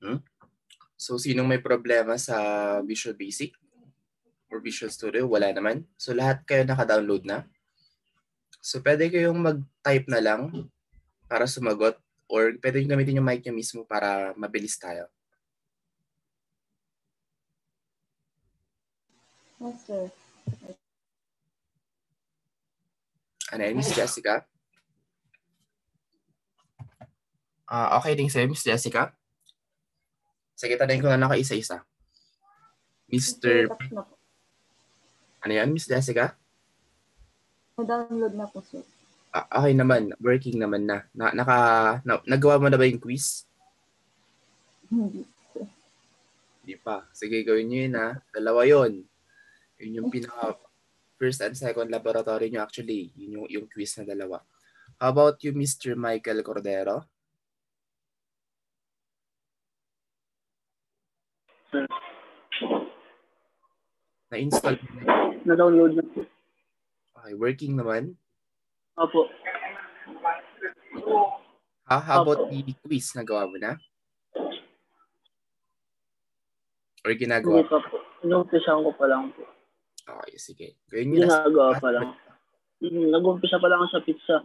Hmm? So, sinong may problema sa Visual Basic or Visual Studio? Wala naman. So, lahat kayo naka-download na. So, pwede kayong mag-type na lang para sumagot or pwede nyo gamitin yung mic nyo mismo para mabilis tayo. Yes, sir. Ano yan, Miss Jessica? Okay din sa'yo, Miss Jessica. Sige, tanayin ko na lang isa-isa. Sir, Mr. tapos na po. Ano yan, Miss Jessica? Na-download na po, sir. Okay naman, working naman na. Nagawa mo na ba yung quiz? Hindi, sir. Hindi pa. Sige, gawin nyo yun ha. Dalawa yun. Yun yung pinaka first and second laboratory nyo actually. Yun yung quiz na dalawa. How about you, Mr. Michael Cordero? Sir. Na-install mo na yun? Na-download na po. Okay, working naman. Opo. How about the quiz? Nagawa mo na? Or ginagawa Hindi pa po. Inumpisahan ko pa lang po. Okay, sige. Gawin nyo na. Ginagawa pa lang. Nag-umpisa pa lang ako sa pizza.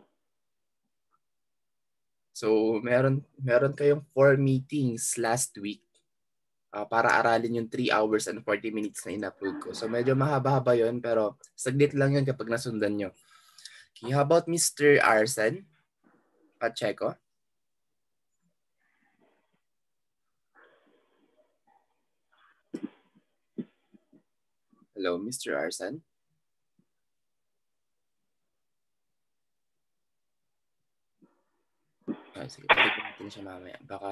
So, meron kayong 4 meetings last week para aralin yung 3 hours and 40 minutes na in-upload ko. So, medyo mahaba-haba yun, pero saglit lang yun kapag nasundan nyo. Okay, how about Mr. Arsen Pacheco? Hello, Mr. Arsen? Okay, sige, balikin natin siya mamaya. Baka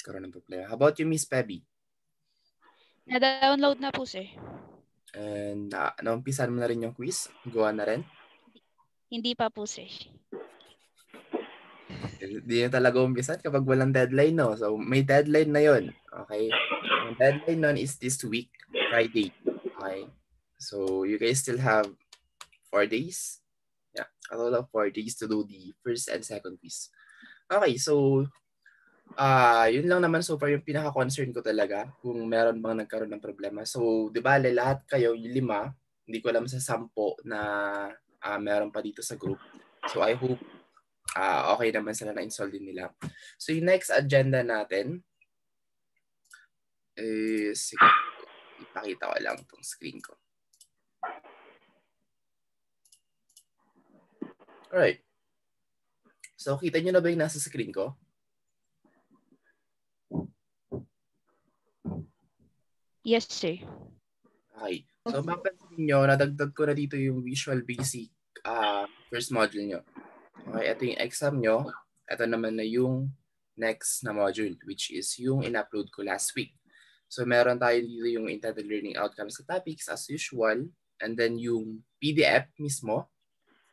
karoon ng problema. How about you, Miss Pebby? Na-download na po, sir. And naumpisan mo na rin yung quiz? Gawa na rin? Hindi pa po, sir. Hindi na talaga umpisan kapag walang deadline, no? So, may deadline na yon. Okay? Ang deadline nun is this week, Friday. Okay? So, you guys still have 4 days. Yeah, a total of 4 days to do the first and second quiz. Okay, so, yun lang naman so far yung pinaka-concern ko talaga kung meron bang nagkaroon ng problema. So, di ba, lahat kayo, yung 5, hindi ko alam sa 10 na meron pa dito sa group. So, I hope okay naman sila na-install din nila. So, yung next agenda natin is, sige, ipakita ko lang itong screen ko. Alright. So, kita nyo na ba yung nasa screen ko? Yes, sir. Okay. So, mapansin nyo, nadagdag ko na dito yung Visual Basic first module nyo. Okay, ito yung exam nyo. Ito naman na yung next na module, which is yung in-upload ko last week. So, meron tayo dito yung intended learning outcomes sa topics as usual. And then yung PDF mismo,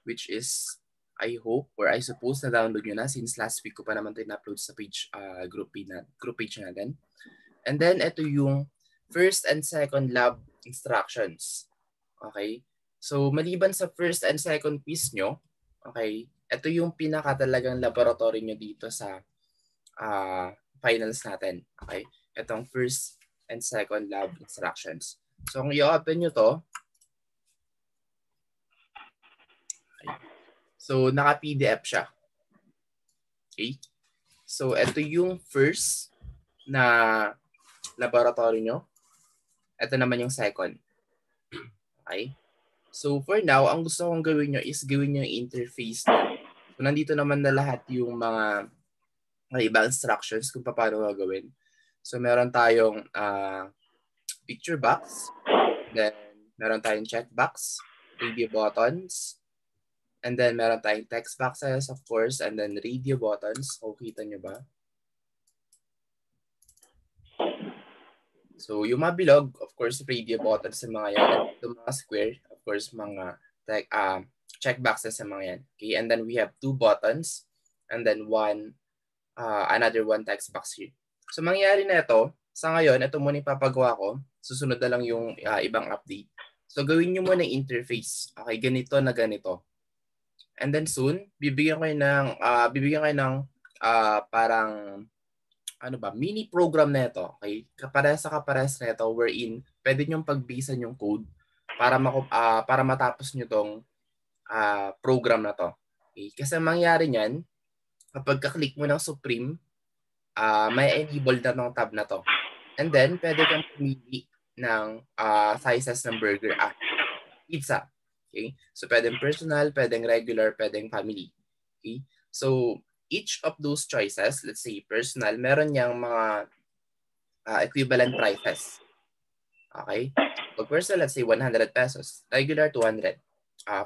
which is, I hope, or I suppose na download nyo na since last week ko pa naman ito in-upload sa page, group page natin. And then, ito yung first and second lab instructions. Okay? So, maliban sa first and second quiz nyo, okay, ito yung pinaka talagang laboratory nyo dito sa finals natin. Okay? Itong first and second lab instructions. So, kung i-open nyo to, okay. So, naka-PDF siya. Okay? So, ito yung first na laboratory nyo. Ito naman yung second. Okay? So, for now, ang gusto kong gawin nyo is gawin nyo yung interface nyo. So, nandito naman na lahat yung mga ibang instructions kung paano gagawin. So, meron tayong picture box. Then, meron tayong checkbox, radio buttons. And then, meron tayong text boxes, of course. And then, radio buttons. O, kita nyo ba? So, yung mga bilog, of course, radio buttons sa mga yan. Yung mga square, of course, mga checkboxes sa mga yan. Okay, and then we have 2 buttons and then another one text box here. So, mangyayari na ito, sa ngayon, ito muna ipapagawa ko. Susunod na lang yung ibang update. So, gawin nyo muna yung interface. Okay, ganito na ganito. And then soon, bibigyan kayo ng parang mini program na ito. Okay? Kaparehas na ito wherein pwede nyong pagbisan yung code para matapos nyo tong program na to. Okay? Kasi mangyari niyan, kapag ka-click mo ng Supreme, may enable na ng tab na to. And then, pwede kang pumili ng sizes ng burger pizza. Okay? So, pwedeng personal, pwedeng regular, pwedeng family. Okay? So, each of those choices, let's say personal, meron niyang mga equivalent prices. Okay? Pag personal, let's say 100 pesos. Regular, 200.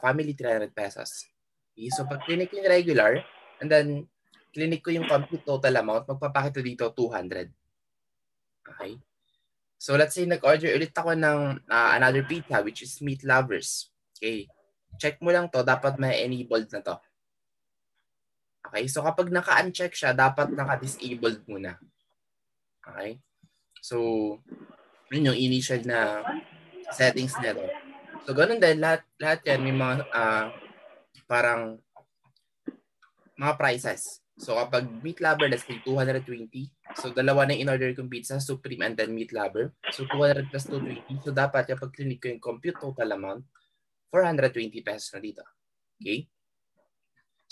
Family, 300 pesos. Okay? So, pag clinic yung regular, and then clinic ko yung compute total amount, magpapakita dito 200. Okay? So, let's say nag-order ulit ako ng another pizza, which is meat lovers. Okay? Check mo lang to, dapat may enabled na to. Okay? So, kapag naka-uncheck siya, dapat naka-disabled muna. Okay? So, yun yung initial na settings nito. So, ganun din, lahat yan may mga parang mga prices. So, kapag meat lover, let's say 220. So, dalawa na in-order kong pizza, Supreme and then meat lover. So, 200 plus 220. So, dapat kapag clinic ko yung compute total amount, 420 pesos na dito. Okay?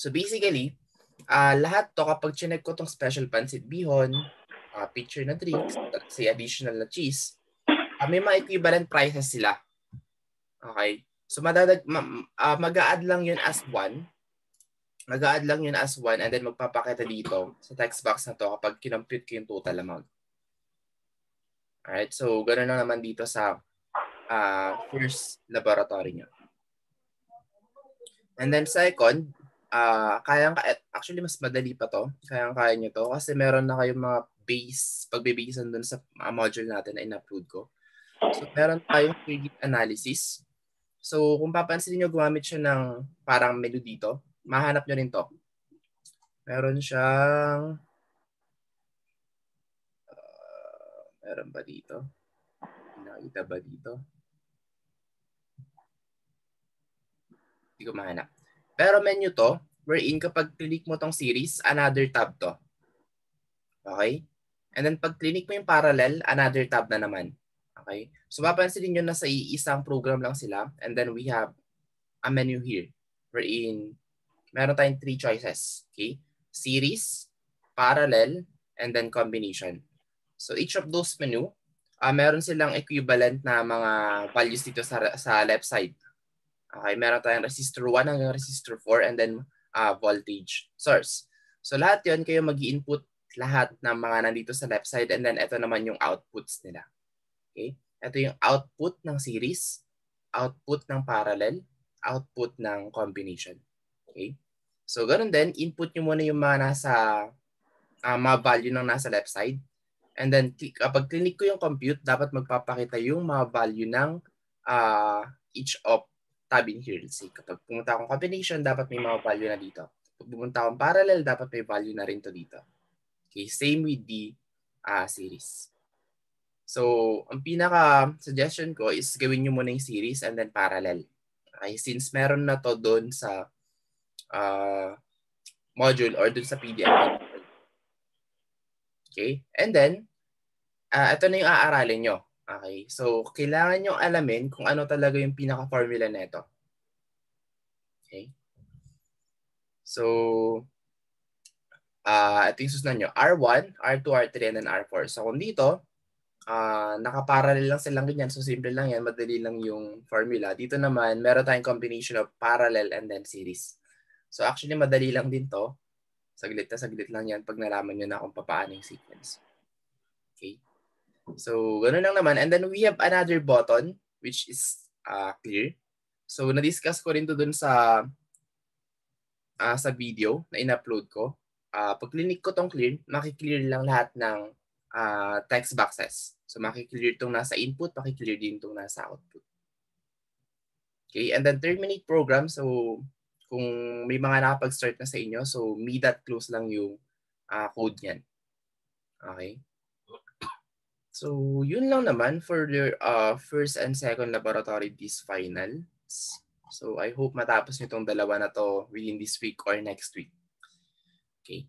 So, basically, lahat to kapag chinek ko tong special pancit bihon, picture na drinks, say additional na cheese, may mga equivalent prices sila. Okay? So, mag-a-add lang yun as one. Mag-a-add lang yun as one and then magpapakita dito sa text box na to kapag kinompute ko yung total amount. Alright? So, ganoon lang naman dito sa first laboratory nyo. And then second, actually mas madali pa to. Kaya nyo to kasi meron na kayong mga pagbibigisan dun sa module natin na in-upload ko. So, meron tayong predictive analysis. So, kung papansin niyo gumamit siya ng parang menu dito, mahanap nyo rin to. Meron siyang meron ba dito? Nakita ba dito? Hindi ko mahanap. Pero menu to, wherein kapag click mo tong series, another tab to. Okay? And then pag click mo yung parallel, another tab na naman. Okay? So mapapansin niyo na sa isang program lang sila and then we have a menu here wherein meron tayong 3 choices. Okay? Series, parallel, and then combination. So each of those menu, meron silang equivalent na mga values dito sa left side. Okay, meron tayong resistor 1 hanggang resistor 4 and then voltage source. So lahat 'yon kayo mag-i-input lahat ng mga nandito sa left side and then ito naman yung outputs nila. Okay? Ito yung output ng series, output ng parallel, output ng combination. Okay? So ganoon din, input nyo muna yung mga nasa mga value ng nasa left side. And then kapag click ko yung compute, dapat magpapakita yung mga value ng each of tab in here. Let's see, kapag pumunta akong combination, dapat may mga value na dito. Kapag pumunta akong parallel, dapat may value na rin to dito. Okay, same with the series. So, ang pinaka-suggestion ko is gawin nyo muna yung series and then parallel. Okay, since meron na to doon sa module or doon sa PDF. Okay, and then, ito na yung aaralin nyo. Okay, so kailangan nyo alamin kung ano talaga yung pinaka-formula nito. Okay. So, ito yung susunod nyo. R1, R2, R3, and then R4. So, kung dito, nakaparallel lang silang ganyan. So, simple lang yan. Madali lang yung formula. Dito naman, meron tayong combination of parallel and then series. So, actually, madali lang din to. Saglit lang yan pag nalaman nyo na kung paano yung sequence. Okay. So, ganoon lang naman. And then we have another button which is clear. So, na-discuss ko rin to dun sa video na in-upload ko. Pag clinic ko tong clear, makiklear lang lahat ng text boxes. So, makiklear itong nasa input, makiklear din itong nasa output. Okay, and then terminate program. So, kung may mga nakapag-start na sa inyo, so me.close lang yung code niyan. Okay. So, yun lang naman for your first and second laboratory this finals. So, I hope matapos nyo itong dalawa na to within this week or next week. Okay.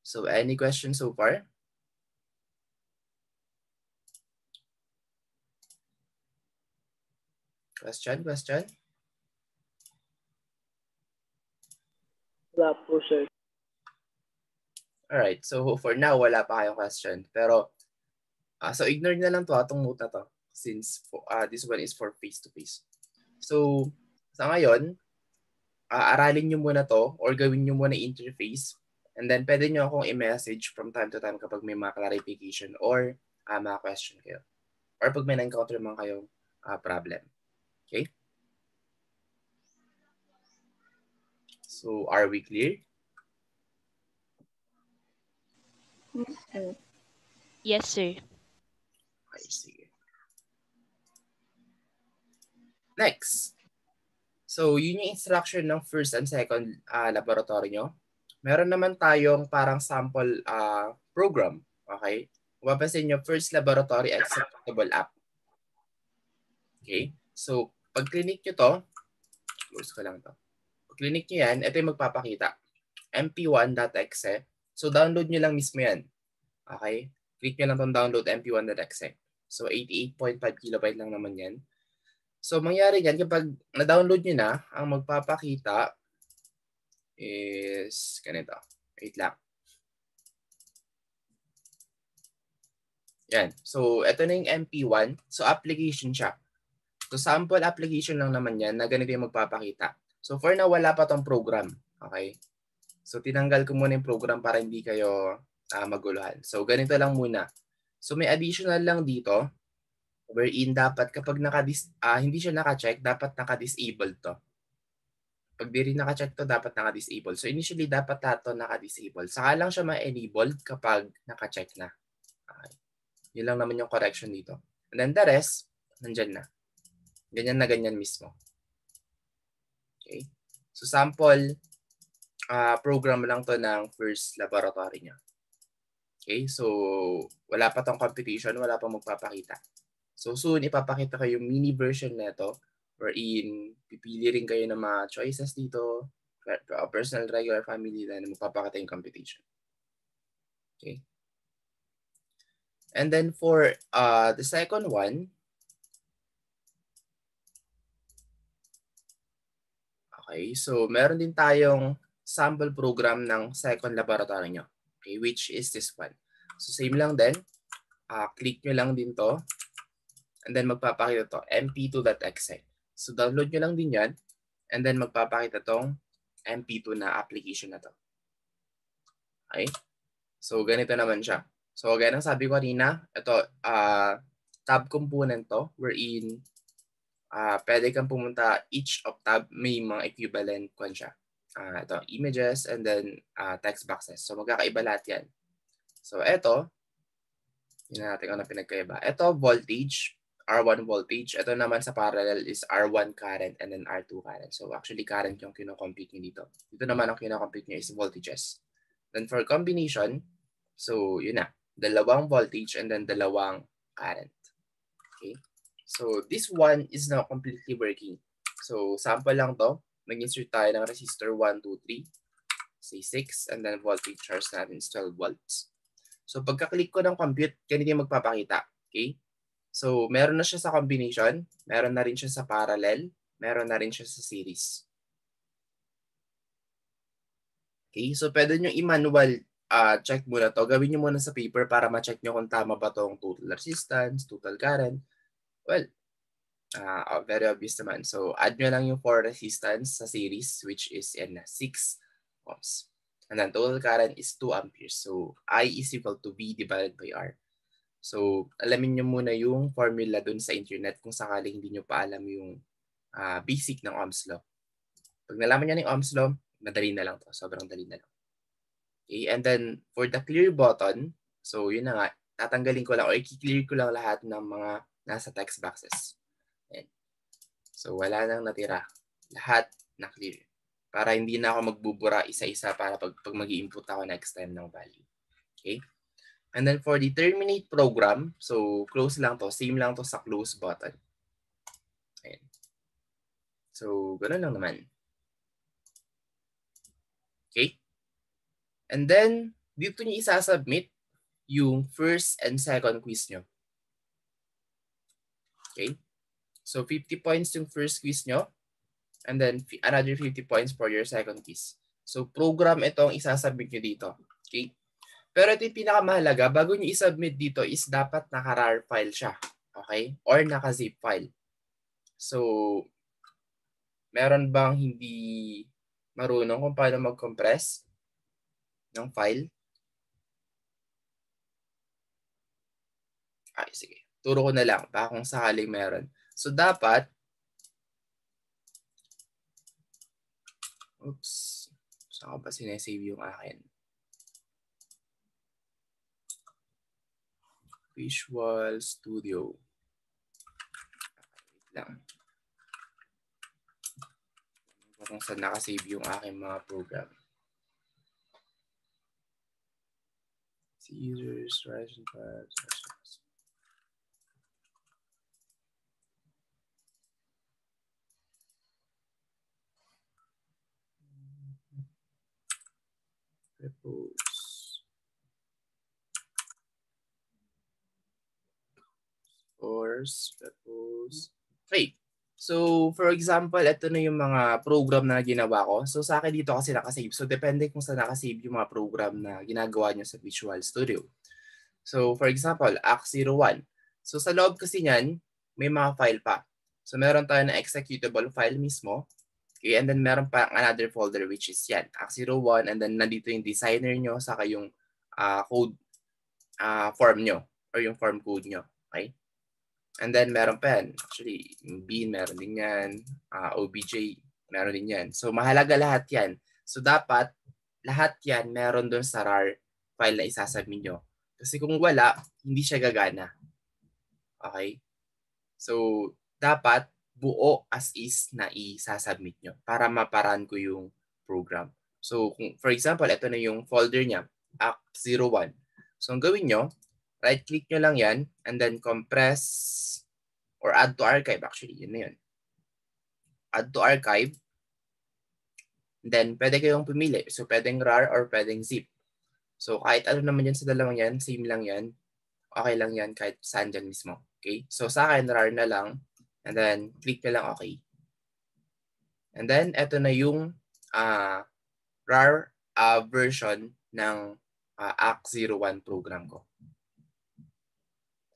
So any questions so far? Question? Wala po, sir. Alright, so for now, wala pa kayong question. Pero, so ignore na lang to, itong note na to. Since this one is for face-to-face. So, sa ngayon, aralin nyo muna to or gawin nyo muna interface. And then, pwede nyo akong i-message from time to time kapag may mga clarification or mga question kayo. Or pag may na-encounter man kayong problem. Okay? So, are we clear? Yes, sir. Yes, sir. Okay, sige. Next. So, yun yung instruction ng first and second laboratory nyo. Meron naman tayong parang sample program. Okay? Mapapansin nyo, first laboratory executable app. Okay? So, pag clinic nyo to, close ko lang to. Pag clinic nyo yan, ito yung magpapakita. mp1.exe. So, download nyo lang mismo yan. Okay? Click nyo lang itong download mp1.exe. So, 88.5 kilobyte lang naman yan. So, mangyari yan, kapag na-download nyo na, ang magpapakita is ganito. Wait lang. Yan. So, ito na yung MP1. So, application siya. So, sample application lang naman yan na ganito yung magpapakita. So, for now, wala pa tong program. Okay? So, tinanggal ko muna yung program para hindi kayo maguluhan. So, ganito lang muna. So, may additional lang dito wherein dapat kapag hindi siya naka-check, dapat naka-disable to. Pag di rin naka-check to, dapat naka-disable. So, initially, dapat ito naka-disable. Saka lang siya ma-enabled kapag naka-check na. Okay. Yun lang naman yung correction dito. And then the rest, nandyan na. Ganyan na ganyan mismo. Okay. So, sample program lang to ng first laboratory niya. Okay. So, wala pa tong computation, wala pa magpapakita. So, soon, ipapakita ko yung mini version nito wherein pipili rin kayo ng mga choices dito, personal, regular, family, na magpapakita yung computation. Okay. And then for the second one, okay, so meron din tayong sample program ng second laboratory nyo. Okay, which is this one. So same lang din. Click nyo lang din to. And then magpapakita to, mp2.exe. So download nyo lang din yan. And then magpapakita tong mp2 na application na to. Okay? So ganito naman siya. So gaya ng sabi ko kanina, ito, tab component to, wherein pwede kang pumunta each of tab, may mga equivalent kung siya. Ito, images and then text boxes. So magkakaiba lahat yan. So ito, yun natin kung ano pinagkaiba. Ito, voltage, R1 voltage. Ito naman sa parallel is R1 current and then R2 current. So actually current yung kinocompute nyo dito. Dito naman ang kinocompute nyo is voltages. Then for combination, so yun na. Dalawang voltage and then dalawang current. Okay. So this one is now completely working. So sample lang to. Mag-insert tayo ng resistor 1, 2, 3. Say 6 and then voltage source natin is 12 volts. So pagka-click ko ng compute, ganito yung magpapakita. Okay? So meron na siya sa combination, meron na rin siya sa parallel, meron na rin siya sa series. Okay? So pwede nyo i-manual check muna to. Gawin nyo muna sa paper para ma-check nyo kung tama ba tong total resistance, total current. Well, very obvious naman. So add nyo lang yung 4 resistance sa series, which is 6 ohms. And then total current is 2 amperes. So I is equal to V divided by R. So alamin nyo muna yung formula dun sa internet kung sakaling hindi nyo pa alam yung basic ng Ohm's law. Pag nalaman nyo yung Ohm's law, madali na lang to. Sobrang dali na lang. Okay, and then for the clear button, so yun na nga, tatanggalin ko lang o i-clear ko lang lahat ng mga nasa text boxes. Ayan. So wala nang natira. Lahat na clear. Para hindi na ako magbubura isa-isa para pag mag-i-input ako next time ng value. Okay? And then for the terminate program, so close lang to. Same lang to sa close button. Ayan. So, ganoon lang naman. Okay? And then, dito nyo isasubmit yung first and second quiz nyo. Okay? So 50 points yung first quiz nyo and then another 50 points for your second quiz. So program itong isasubmit nyo dito. Okay? Pero ito yung pinakamahalaga, bago nyo isubmit dito is dapat naka-RAR file siya. Okay? Or naka-zip file. So, meron bang hindi marunong kung paano mag-compress ng file? Ay, sige. Turo ko na lang baka kung sakaling meron. So, dapat, oops, saan ko ba sinesave yung akin? Visual Studio. Wait lang. Kung saan nakasave yung aking mga program. Users, rise and tabs, repos. Repos. Okay. So, for example, ito na yung mga program na ginawa ko. So, sa akin dito kasi nakasave. So, depende kung saan nakasave yung mga program na ginagawa nyo sa Visual Studio. So, for example, Act01. So, sa loob kasi niyan, may mga file pa. So, meron tayo na executable file mismo. Okay, and then meron pa another folder which is yan, Act01. And then nandito yung designer nyo, saka yung code form nyo or yung form code nyo. Okay? And then meron pa yan. Actually, yung Bean, meron din yan. OBJ, meron din yan. So, mahalaga lahat yan. So, dapat lahat yan meron doon sa RAR file na isasubmit nyo. Kasi kung wala, hindi siya gagana. Okay? So, dapat buo as is na isasubmit nyo para maparan ko yung program. So, kung, for example, ito na yung folder niya, Act01. So, ang gawin nyo, right-click nyo lang yan and then compress or add to archive. Actually, yun na yun. Add to archive. Then, pwede kayong pumili. So, pwedeng RAR or pwedeng zip. So, kahit ano naman yan sa dalawang yan, same lang yan. Okay lang yan kahit saan dyan mismo. Okay? So, sa akin, RAR na lang. And then, click na lang okay. And then, eto na yung RAR version ng Act01 program ko.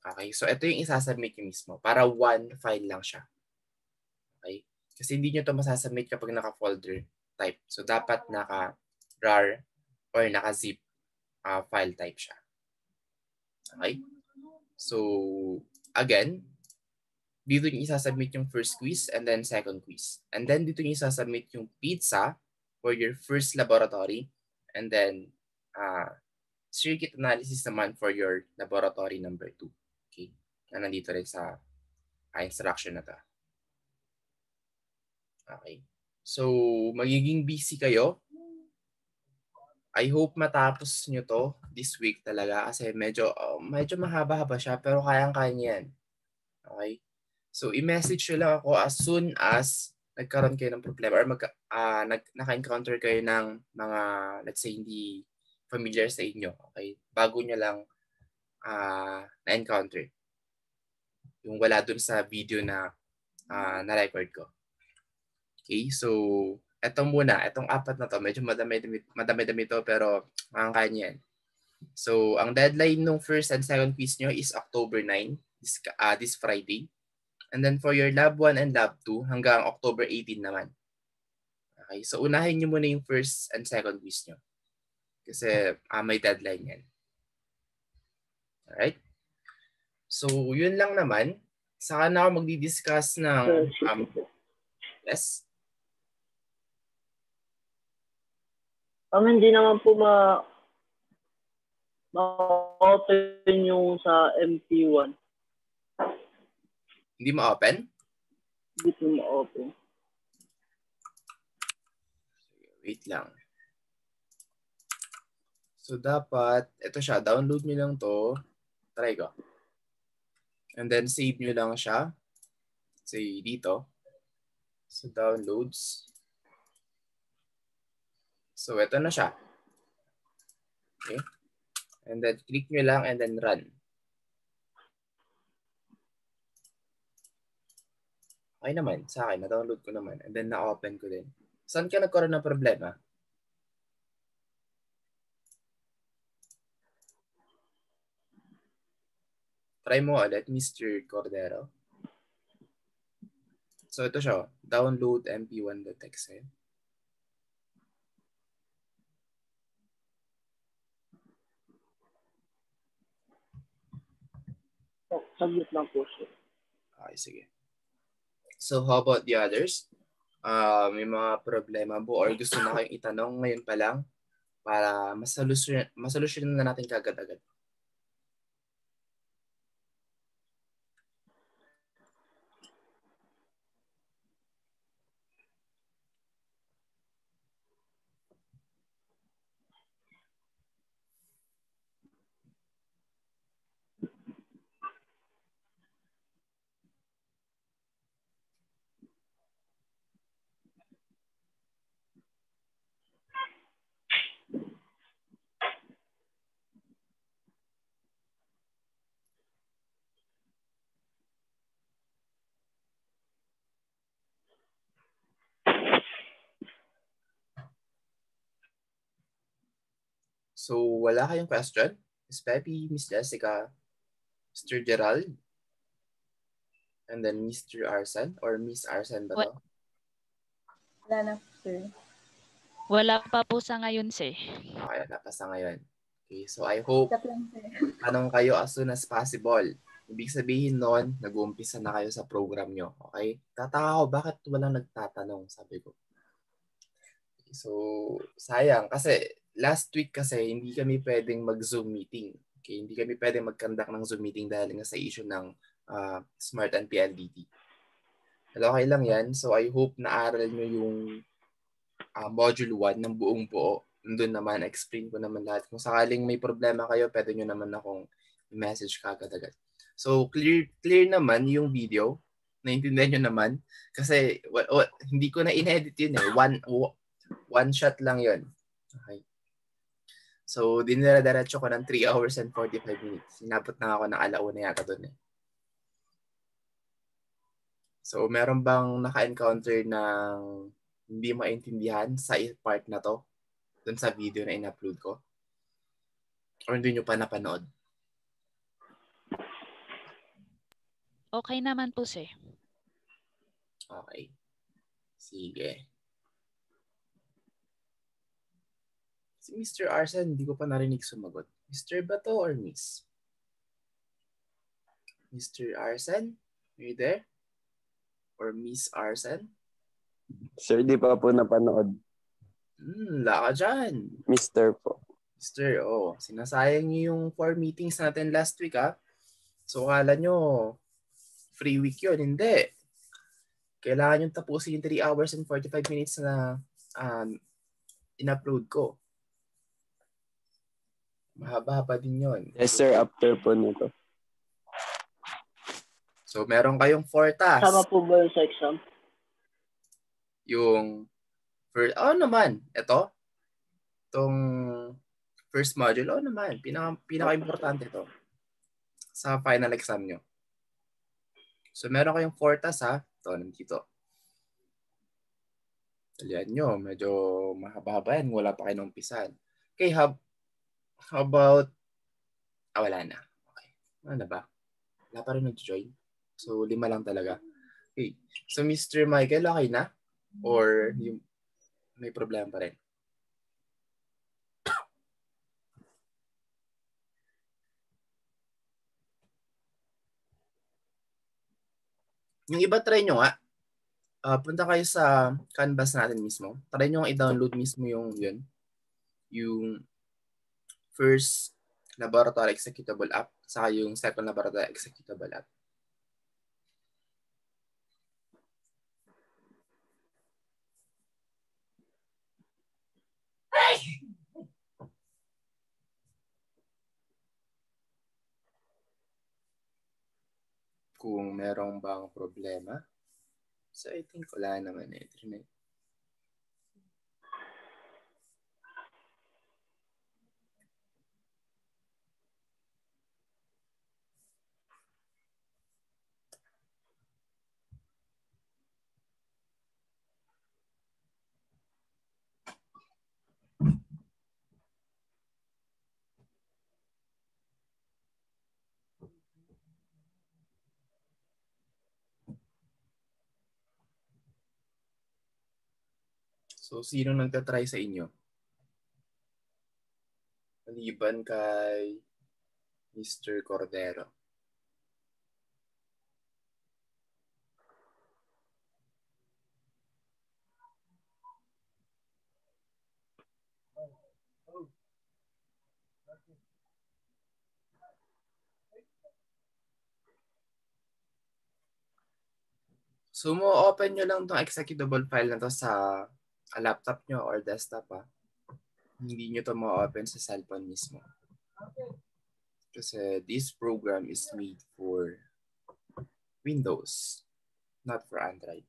Okay? So, ito yung isasubmit nyo mismo para one file lang siya. Okay? Kasi hindi nyo ito masasubmit kapag naka-folder type. So, dapat naka-RAR or naka-zip file type siya. Okay? So, again, dito nyo isasubmit yung first quiz and then second quiz. And then, dito nyo isasubmit yung pizza for your first laboratory. And then, circuit analysis naman for your laboratory number 2. Okay? Na nandito rin sa instruction na to. Okay. So, magiging busy kayo. I hope matapos nyo to this week talaga kasi medyo mahaba-haba siya pero kayang-kaya yan. Okay? So, i-message nyo lang ako as soon as nagkaroon kayo ng problema or naka-encounter kayo ng mga, let's say, hindi familiar sa inyo. Okay? Bago nyo lang na-encounter. Yung wala dun sa video na na-record ko. Okay, so eto muna, etong apat na to, medyo madami-dami to pero makakaya niyo yan. So, ang deadline ng first and second quiz nyo is October 9, this Friday. And then for your Lab 1 and Lab 2, hanggang October 18 naman. Okay, so unahin nyo muna yung first and second quiz nyo. Kasi may deadline yan. Alright? So, yun lang naman. Saka na ako magdi-discuss ng... yes? Hindi naman po ma-open yung sa MP1. Hindi ma-open? Hindi po ma-open. Wait lang. So, dapat, ito siya, download nyo lang to. Try ko. And then, save nyo lang siya. Say, dito. So, downloads. So, ito na siya. Okay. And then click nyo lang and then run. Okay naman, sa akin, na-download ko naman. And then na-open ko din. Saan ka nagkaroon ng problema? Try mo ulit, Mr. Cordero. So ito siya, download mp1.exe. Submit lang po siya. Okay, sige. So how about the others? May mga problema po or gusto na kayong itanong ngayon pa lang para masolusyon na natin kagad-agad. So wala kayong question? Miss Peppy, Miss Jessica, Mr. Gerald, and then Mr. Arsen or Miss Arsen ba to? Wala na, sir. Wala pa po sa ngayon, sir. Okay, napasa ngayon. Okay, so I hope Chat lang, sir. tanong kayo as soon as possible. Ibig sabihin nun, nag-uumpisa na kayo sa program nyo. Okay? Tataka ko, bakit walang nagtatanong? Sabi ko. So, sayang. Kasi last week kasi, hindi kami pwedeng mag-Zoom meeting. Okay? Hindi kami pwedeng mag-conduct ng Zoom meeting dahil nga sa issue ng Smart and PLDT. Okay lang yan. So, I hope naaral nyo yung module 1 ng buong buo. Doon naman, explain ko naman lahat. Kung sakaling may problema kayo, pwede nyo naman akong i-message kagad-agad. So, clear naman yung video. Naintindihan nyo naman. Kasi hindi ko na in-edit yun eh. One shot lang yun. Okay. So, dinira-diretso ko ng 3 hours and 45 minutes. Sinabot na ako ng 1:00 yata doon eh. So, meron bang naka-encounter ng hindi maintindihan sa part na to? Doon sa video na in-upload ko? Or hindi nyo pa napanood? Okay naman po, sir. Okay. Sige. Si Mr. Arsen, hindi ko pa narinig sumagot. Mr. ba to or Miss? Mr. Arsen? Are you there? Or Miss Arsen? Sir, di pa po napanood. Wala ka dyan. Mister po. Mr. Sinasayang niyo yung 4 meetings natin last week, ha? So, kala nyo, free week yun. Hindi. Kailangan yung tapusin yung 3 hours and 45 minutes na in-upload ko. Mahaba-haba din yun. Yes, sir. After po nito. So, meron kayong 4 tasks. Sama po ba yun sa exam? Yung first, naman, itong first module, naman, pinaka-importante ito sa final exam nyo. So, meron kayong 4 tasks, ha? Ito, nandito. Talian nyo, medyo mahaba-haba yan. Wala pa kayo ng umpisan. Okay, how about, wala na. Okay, ano na ba? Wala pa rin nag-join. So, 5 lang talaga. Okay, so Mr. Michael, okay na? Or may problema pa rin? Yung iba, try nyo nga. Punta kayo sa Canvas natin mismo. Try nyo i-download mismo yung first laboratory executable app saka yung second laboratory executable app. Kung merong bang problema. So I think wala naman eh. So, sino nagtatry sa inyo? Maliban kay Mr. Cordero. So, mo-open nyo lang itong executable file na to sa laptop nyo or desktop. Hindi nyo to ma-open sa cellphone mismo. Kasi this program is made for Windows, not for Android.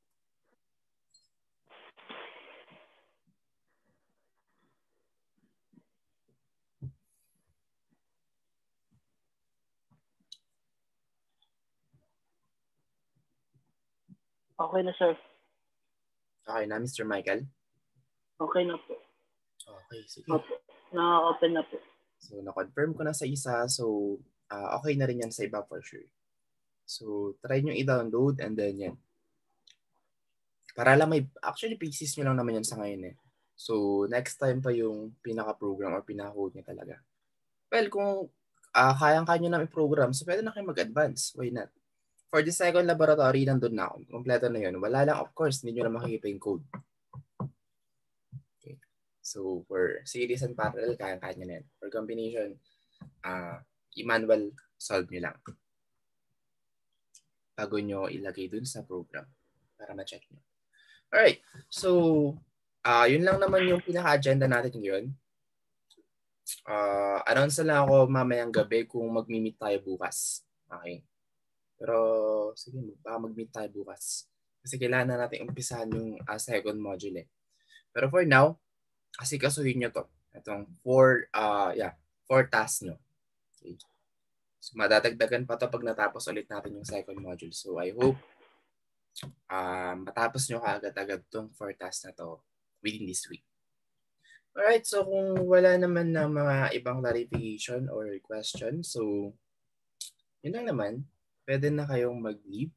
Okay na, sir. Okay na, Mr. Michael? Okay na po. Okay, sige. Opo. Na-open na po. So, na-confirm ko na sa isa. So, okay na rin yan sa iba for sure. So, try nyo i-download and then yan. Para lang may, actually, PCs nyo lang naman yan sa ngayon eh. So, next time pa yung pinaka-program or pinaka-code nyo talaga. Well, kung kayang-kaya nyo na i-program, so pwede na kayo mag-advance. Why not? For the second laboratory, nandun na ako. Kompleto na yun. Wala lang, of course, hindi nyo na makikita yung code. Okay. So, for series and parallel, kayang-kaya nyo na yan. For combination, i-manual solve nyo lang. Bago nyo ilagay dun sa program para ma-check nyo. Alright. So, yun lang naman yung pinaka-agenda natin ngayon. Announce na lang ako mamayang gabi kung mag-meet tayo bukas. Okay. Pero, sige, baka mag-meet tayo bukas. Kasi kailangan na natin umpisahan yung second module eh. Pero for now, kasi kasuhin nyo to. Itong 4 tasks nyo. Okay. So, madadagdagan pa to pag natapos ulit natin yung second module. So, I hope matapos nyo kaagad-agad tong 4 tasks na to within this week. Alright, so kung wala naman na mga ibang clarification or question, so yun lang naman. Pwede na kayong mag-leave.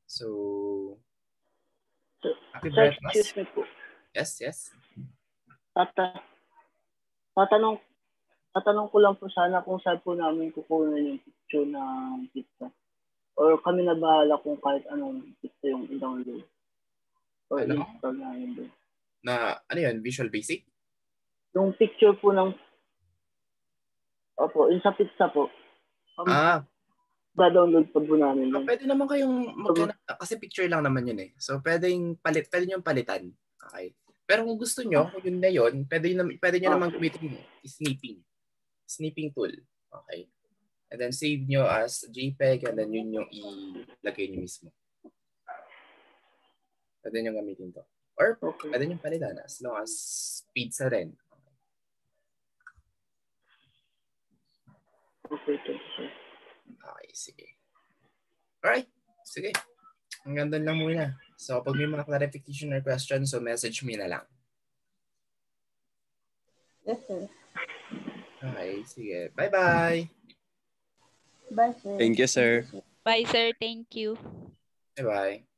So, happy Sir, breakfast. excuse me po. Yes. Tatanong ko lang po sana kung saan po namin kukunin yung picture ng pizza. Or kami na bahala kung kahit anong pizza yung i-download. Or install namin doon. Na, ano yun? Visual Basic? Yung picture po ng... Opo, yung sa pizza po. Ba-download po namin yun. Pwede naman kayong kasi picture lang naman yun eh. So, pwede nyo palitan. Okay. Pero kung gusto nyo, kung yun na yun, pwede nyo naman gamitin snipping tool. Okay. And then save nyo as JPEG and then yun yung ilagay nyo mismo. Pwede nyo gamitin to. Or pwede nyo palitan as long as pizza rin. Okay, thank you, sir. Okay, sige. Alright, sige. Hanggang doon lang muna. So, pag may mga clarification or questions, so message me na lang. Yes, sir. Okay, sige. Bye-bye. Bye, sir. Thank you, sir. Bye, sir. Thank you. Bye-bye.